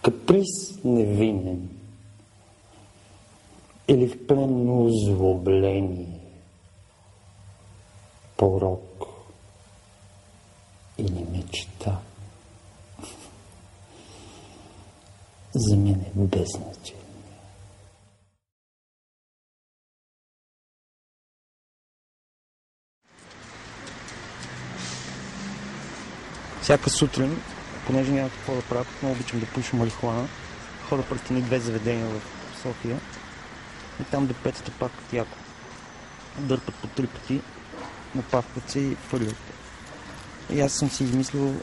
каприз невинен или в пълно озлобление, порок или мечта, за мен е без значение. Всяка сутрин, понеже няма какво да правя, много обичам да пуша марихуана, хода през ни 2 заведения в София и там до 5-та пак яко. Дърпат по 3 пъти, напавкат се и фърлят. И аз съм си измислил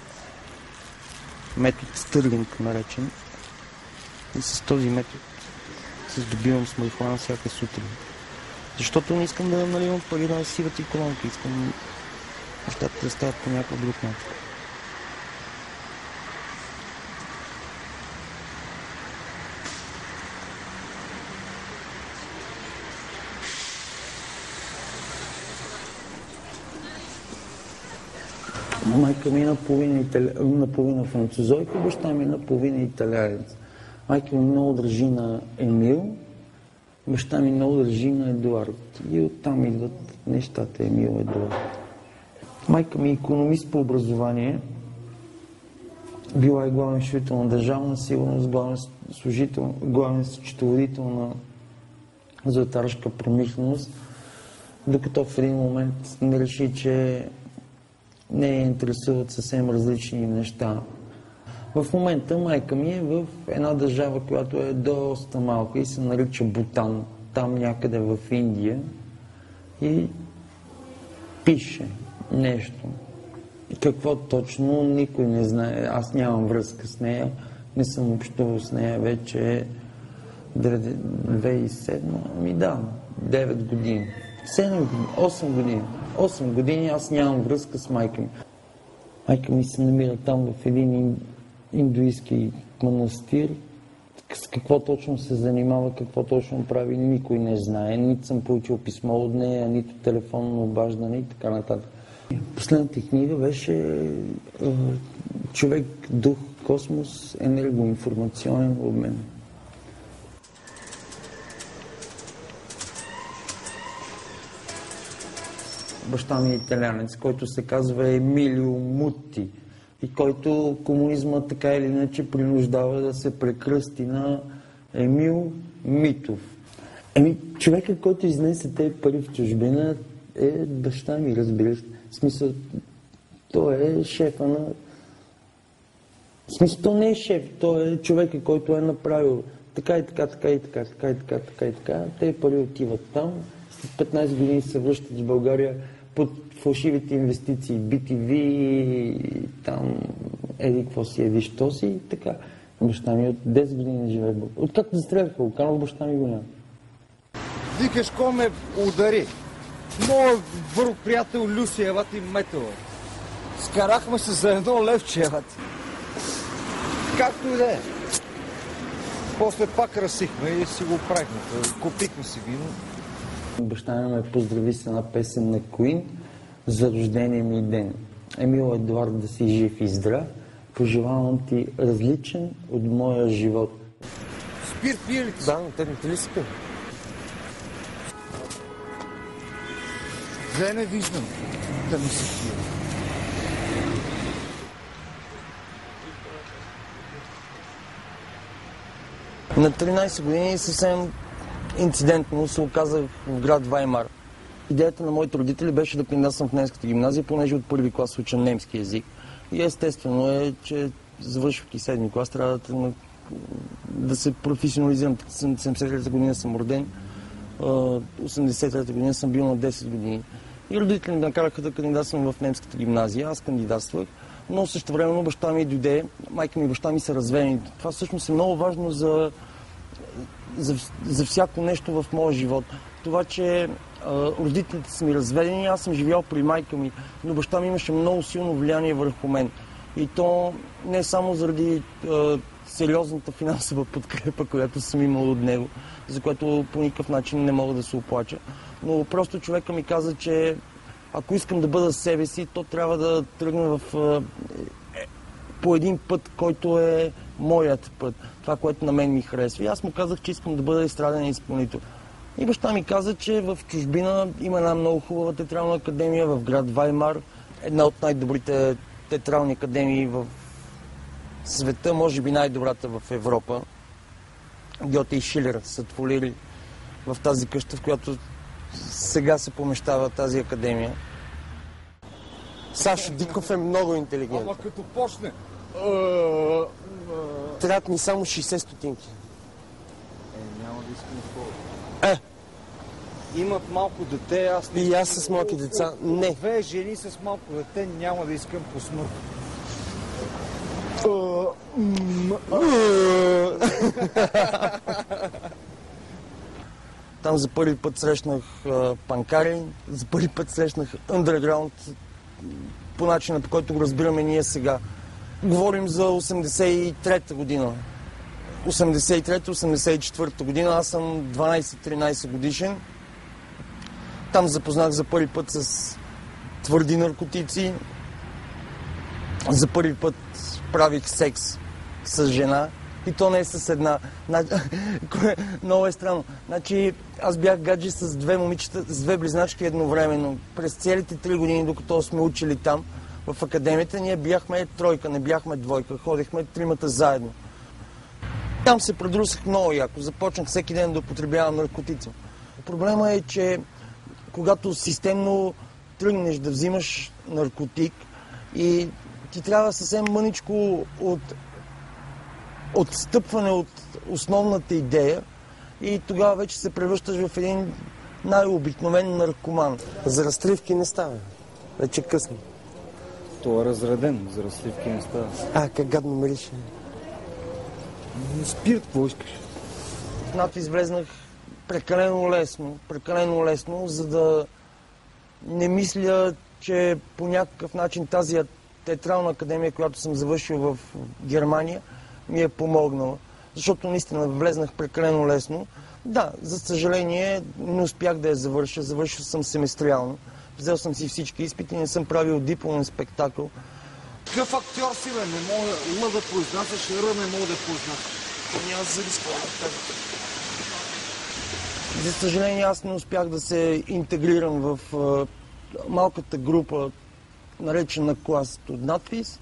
метод Стърлинг наречен и с този метод се здобивам с марихуана всяка сутрин. Защото не искам да наливам пари на сивата икономика, искам нещата да стават по някакъв друг начин. Майка ми е наполовина французойка, баща ми е наполовина италианец. Майка ми много държи на Емил, баща ми много държи на Едуард. И оттам идват нещата Емил, Едуард. Майка ми е икономист по образование, била е главен служител на Държавна сигурност, главен счетоводител на златарска промишленост, докато в един момент не реши, че не я интересуват съвсем различни неща. В момента майка ми е в една държава, която е доста малка и се нарича Бутан, там някъде в Индия, и пише нещо. Какво точно, никой не знае. Аз нямам връзка с нея, не съм общувал с нея вече 2007, ами да, 9 години. 7 години, 8 години. 8 години аз нямам връзка с майка ми. Майка ми се намира там в един индуистки манастир. С какво точно се занимава, какво точно прави, никой не знае. Нито съм получил писмо от нея, нито телефонно обаждане и така нататък. Последната книга беше Човек, дух, космос, енергоинформационен обмен. Баща ми е италянец, който се казва Емилио Мутти и който комунизма така или иначе принуждава да се прекръсти на Емил Митов. Човекът, който изнесе тези пари в чужбина, е баща ми, разбираш. В смисъл, той е шефа на... В смисъл, той не е шеф, той е човекът, който е направил така и така, така и така, така и така, така и така. Тези пари отиват там, след 15 години се връщат в България под фалшивите инвестиции, BTV, там, еди какво си, еди що си и така. Баща ми от 10 години живее. Откакто застреляха Луканов, баща ми го няма. Викаш, ко ме удари? Моят върх приятел Люсиева ти метала. Скарахме се за 1 левче, евати. Както и да е. После пак разсихме и си го правихме. Купихме си вино. Баща ми ме поздрави с една песен на Queen за рождения ми ден. Емил Едуард, да си жив и здрав, пожелавам ти различен от моя живот. Спир пие ли ти? Да, но те не те ли спи? Две не виждам да ми се пие. На 13 години съвсем инцидентно се оказах в град Ваймар. Идеята на моите родители беше да кандидатствам в немската гимназия, понеже от първи клас уча немски език. И естествено е, че завършвайки 7 клас трябва да се професионализирам. 73-та година съм роден, 83-та година съм бил на 10 години. И родителите ми накараха да кандидатствам в немската гимназия. Аз кандидатствах, но същевременно баща ми дойде, майка ми и баща ми са разведени. Това всъщност е много важно за всяко нещо в моя живот. Това, че родителите са ми разведени, аз съм живял при майка ми, но баща ми имаше много силно влияние върху мен. И то не само заради сериозната финансова подкрепа, която съм имал от него, за което по никакъв начин не мога да се оплача. Но просто човека ми каза, че ако искам да бъда себе си, то трябва да тръгна по един път, който е моят път. Това, което на мен ми харесва. И аз му казах, че искам да бъда естраден изпълнител. И баща ми каза, че в чужбина има една много хубава театрална академия в град Ваймар. Една от най-добрите театрални академии в света, може би най-добрата в Европа. Гьоте и Шилер са творили в тази къща, в която сега се помещава тази академия. Сашо Диков е много интелигентен. Ама като почне. Трябват ми само 60 стотинки. Няма да искам такова. Имат малко дете, аз не. И аз с малки деца. Не. Две жени с малко дете няма да искам по смърт. Там за първи път срещнах панкари, за първи път срещнах underground по начина, по който го разбираме ние сега. Говорим за 83-та година. 83-84-та година, аз съм 12-13 годишен. Там запознах за първи път с твърди наркотици. За първи път правих секс с жена. И то не е с една. Много е странно. Значи, аз бях гадже с две момичета, с две близначки едновременно. През целите 3 години, докато сме учили там, в академията, ние бяхме тройка, не бяхме двойка. Ходихме тримата заедно. Там се предрусах много яко. Започнах всеки ден да употребявам наркотици. Проблема е, че когато системно тръгнеш да взимаш наркотик и ти трябва съвсем мъничко отстъпване от основната идея и тогава вече се превръщаш в един най-обикновен наркоман. За разтривки не става. Вече е късно. Той е разреден, за разсливки не става. Как гадно мирише. Спирт, какво искаш? В надпис влезнах прекалено лесно, за да не мисля, че по някакъв начин тази театрална академия, която съм завършил в Германия, ми е помогнала. Защото наистина влезнах прекалено лесно. Да, за съжаление не успях да я завърша. Завършил съм семестриално. Взел съм си всички изпити, не съм правил дипломен спектакъл. Какъв актьор си, бе? Не мога ума да произнасяш, не мога да произнасяш. Няма за За съжаление аз не успях да се интегрирам в малката група, наречена клас от надпис.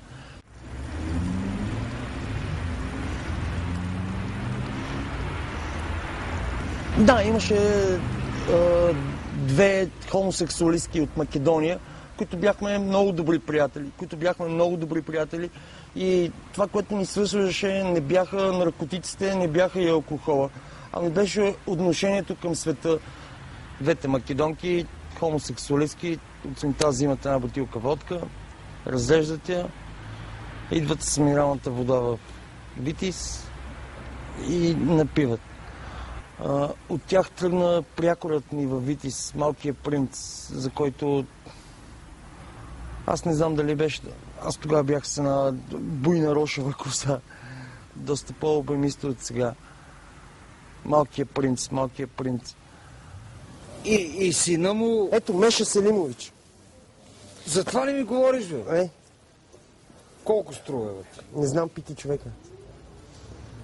Да, имаше две хомосексуалистки от Македония, които бяхме много добри приятели. И това, което ни свързваше, не бяха наркотиците, не бяха и алкохола, ами беше отношението към света. Двете македонки, хомосексуалистки, от сутринта взимат една бутилка водка, разреждат я, идват с минералната вода в Витис и напиват. От тях тръгна прякорът ми във Витис, Малкият принц, за който аз не знам дали беше. Аз тогава бях с една буйна рошева коса, доста по-обемиста от сега. Малкият принц. И сина му... Ето, Меша Селимович. За това ли ми говориш, бе? Колко струва, бе? Не знам, пити човека.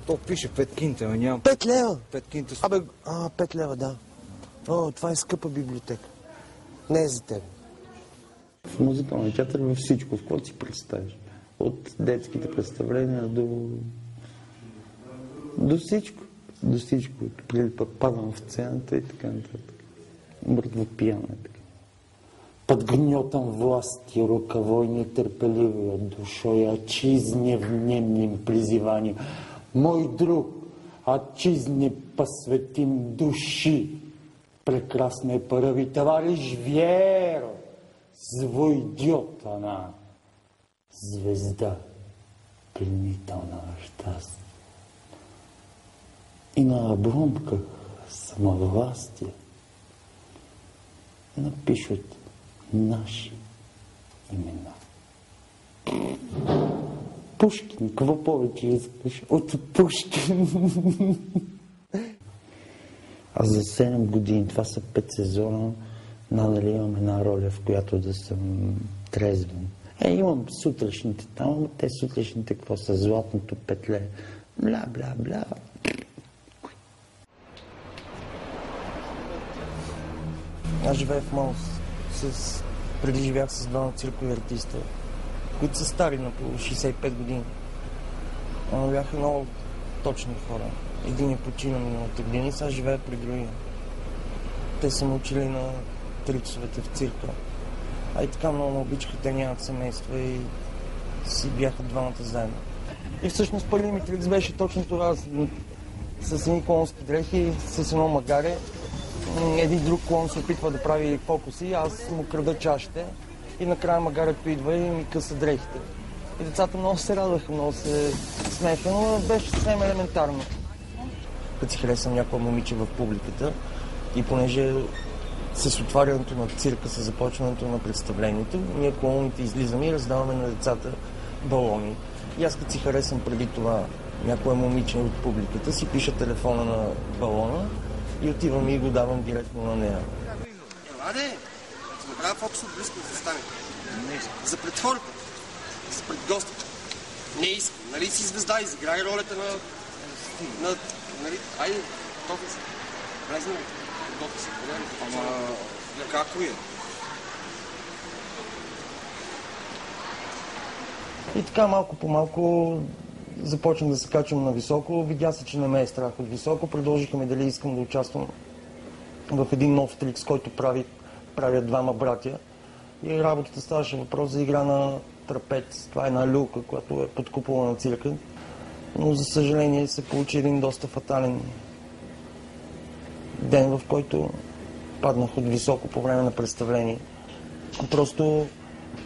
То пише 5 кинта, но нямам... 5 лева? 5 кинта... 5 лева, да. Това е скъпа библиотека. Не е за теб. В музикалния театър във всичко, в което си представиш. От детските представления до всичко. До всичко. Преди пък падам в сцената и така нататък. Мъртво пияне. Под гнетом власти руковой нетерпеливой душой отчизне внемлем призыванием. Мой друг, отчизне посвятим души. Прекрасной порыве, товарищ Веро, звойдет она, звезда пленительного счастья. И на обломках самовластия напишут наши имена. Пушкин, какво повече искаш от Пушкин? А за 7 години, това са 5 сезона, надали имам една роля, в която да съм трезвен. Имам сутрешните там, но те сутрешните какво са? Златното петле. Бля, бля, бля. Аз живея в Монс. Преди живях с двама циркови артиста, които са стари на по 65 години. Но бяха много точни хора. Един е почина миналата година и сега живее при другия. Те са ме учили на трицовете в цирка. А и така много ме обичаха, те нямат семейства и си бяха двамата заедно. И всъщност първият ми трикс беше точно това, с едни клонски дрехи, с едно магаре. Един друг клон се опитва да прави фокуси, аз му крада чашите и накрая магарето идва и ми къса дрехите. И децата много се радваха, много се смееха, но беше съвсем елементарно. Като си харесвам някаква момиче в публиката и понеже с отварянето на цирка, с започването на представлението, ние клоуните излизаме и раздаваме на децата балони. И аз като си харесвам преди това някоя момиче от публиката, си пиша телефона на балона и отивам и го давам директно на нея. Еладе, ще направя фокус от близко да стане. Не искам. За пред хората, за пред гостите. Не искам. Нали си звезда, изиграй ролята на нали, айде, готови си. Влезна ли? Готови си. Ама, како е? И така малко по малко започнах да се качвам на високо. Видя се, че не ме е страх от високо. Предложиха ми дали искам да участвам в един нов трикс, който правят двама братя. И работата ставаше въпрос за игра на трапец. Това е една люлка, която е под купола на цирка. Но за съжаление се получи един доста фатален ден, в който паднах от високо по време на представление. Просто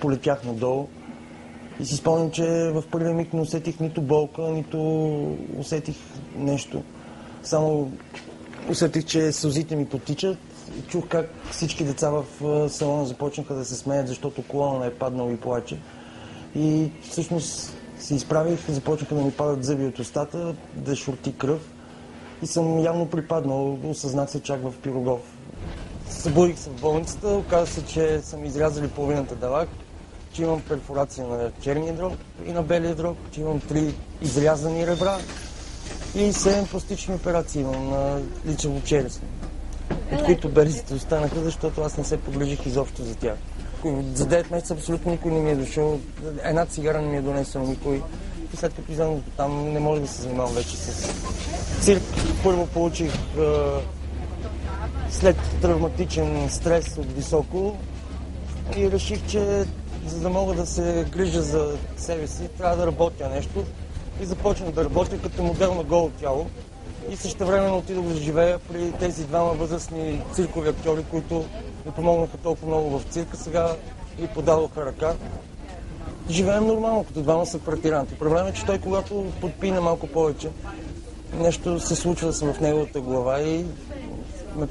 полетях надолу. И си спомням, че в първия миг не усетих нито болка, нито усетих нещо. Само усетих, че сълзите ми потичат и чух как всички деца в салона започнаха да се смеят, защото колона е паднал и плаче. И всъщност се изправих, започнаха да ми падат зъби от устата, да шурти кръв. И съм явно припаднал, осъзнах се чак в Пирогов. Събудих се в болницата, оказа се, че съм изрязали половината далак, че имам перфорация на черния дроб и на белия дроб, че имам 3 изрязани ребра и 7 пластични операции имам на личево-челюстни, от които белезите останаха, защото аз не се погрижих изобщо за тях. За 9 месеца абсолютно никой не ми е дошъл, една цигара не ми е донесъл никой. И след като излязох там, не може да се занимавам вече с цирк. Първо получих след травматичен стрес от високо и реших, че за да мога да се грижа за себе си, трябва да работя нещо. И започнах да работя като модел на голо тяло. И същевременно отидох да живея при тези двама възрастни циркови актьори, които ми помогнаха толкова много в цирка. Сега ги подадоха ръка. Живеем нормално, като двама са квартиранти. Проблемът е, че той, когато подпина малко повече, нещо се случва в неговата глава и ме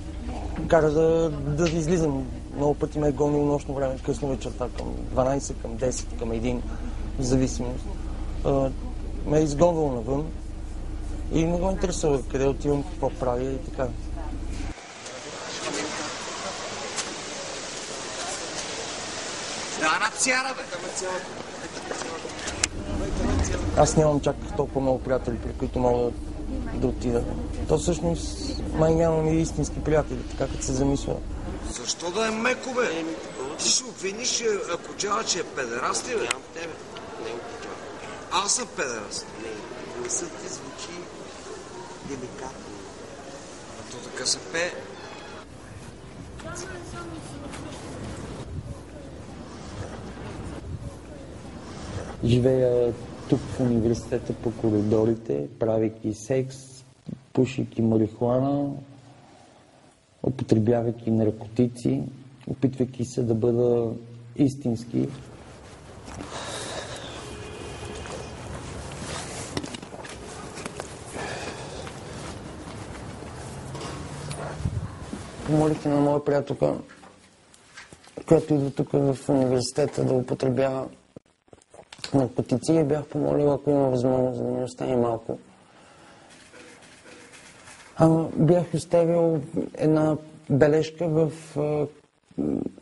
кара да излизам. Много пъти ме е гонил нощно време, късно вечерта, към 12, към 10, към 1, в зависимост. Ме е изгонвал навън и не го интересува къде отивам, какво правя и така. Аз нямам чак толкова много приятели, при които мога да отида. То всъщност май нямам и истински приятели, така като се замисля. Защо да е меко, бе? Ти ще обвиниш Коджава, че е педераст, ли, бе? Нямам тебе. Не го Коджава. Аз съм педераст. Не, гласът ти звучи деликатно. А то така се пее. Живея тук в университета по коридорите, правейки секс, пушейки марихуана, употребявайки наркотици, опитвайки се да бъда истински. Помолих на моя приятелка, която идва тук в университета да употребява наркотици и бях помолил, ако има възможност, да ми остане малко. Бях оставил една бележка в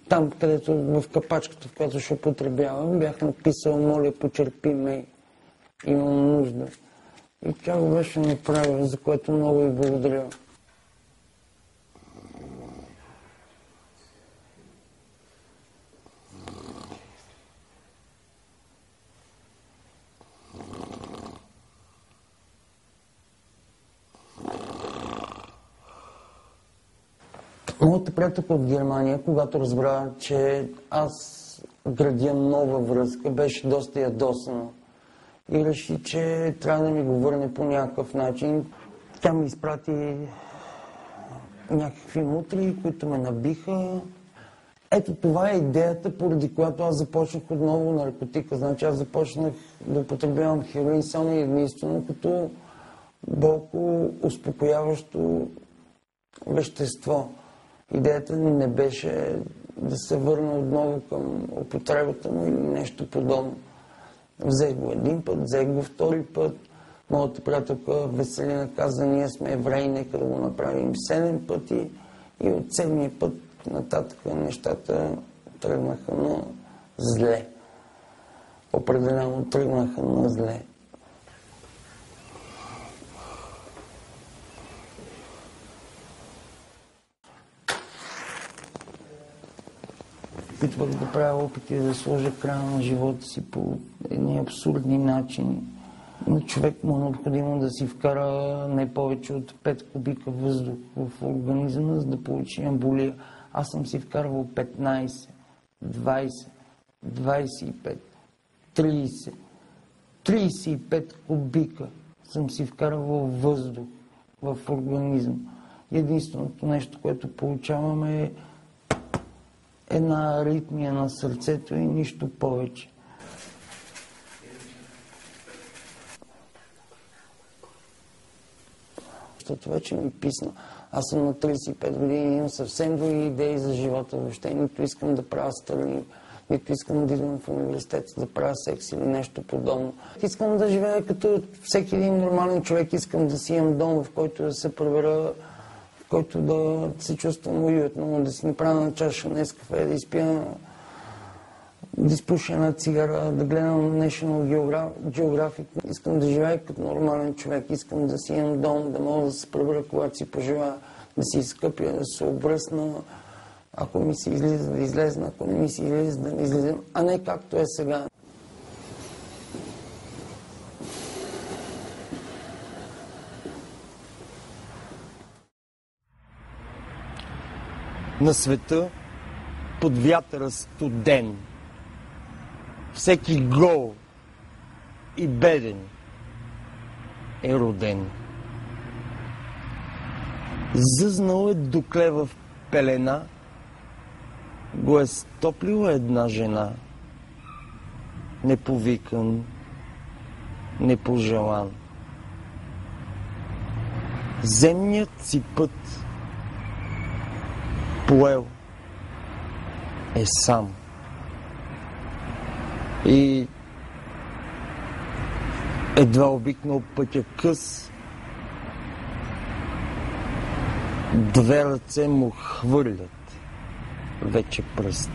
там, където в капачката, в която ще употребявам, бях написал: моля, почерпи ме, имам нужда. И тя го беше направила, за което много и благодаря. Моята приятелка от Германия, когато разбра, че аз градя нова връзка, беше доста ядосана и реши, че трябва да ми го върне по някакъв начин. Тя ми изпрати някакви мутри, които ме набиха. Ето това е идеята, поради която аз започнах отново наркотика. Значи аз започнах да употребявам хероин само и единствено като болко успокояващо вещество. Идеята не беше да се върна отново към употребата му или нещо подобно. Взех го един път, взех го втори път. Моята приятелка Веселина каза: ние сме евреи, нека да го направим 7 пъти. И от 7-я път нататък нещата тръгнаха на зле. Определено тръгнаха на зле. Опитвах да правя опити да сложа края на живота си по едни абсурдни начини. На човек му е необходимо да си вкара не повече от 5 кубика въздух в организма, за да получи емболия. Аз съм си вкарвал 15, 20, 25, 30, 35 кубика съм си вкарвал въздух в организма. Единственото нещо, което получавам е една аритмия на сърцето и нищо повече. Защото вече ми писна. Аз съм на 35 години, имам съвсем други идеи за живота. Въобще нито искам да правя страни, нито искам да идвам в университета да правя секс или нещо подобно. Искам да живея като всеки един нормален човек. Искам да си имам дом, в който да се пребера, в който да се чувствам уютно, да си направя на чаша Нескафе, да изпия, да изпуша една цигара, да гледам National Geographic. Искам да живея като нормален човек, искам да си имам дом, да мога да се пребера, когато си пожелая, да си изкъпя, да се обръсна. Ако ми се излиза, да излезна, ако не ми се излиза, да не излизам, а не както е сега. На света под вятъра студен, всеки гол и беден е роден. Зъзнал е докле в пелена, го е стоплила една жена, неповикан, непожелан. Земният си път поел е сам. И едва обикнал пътя къс, две ръце му хвърлят вече пръст.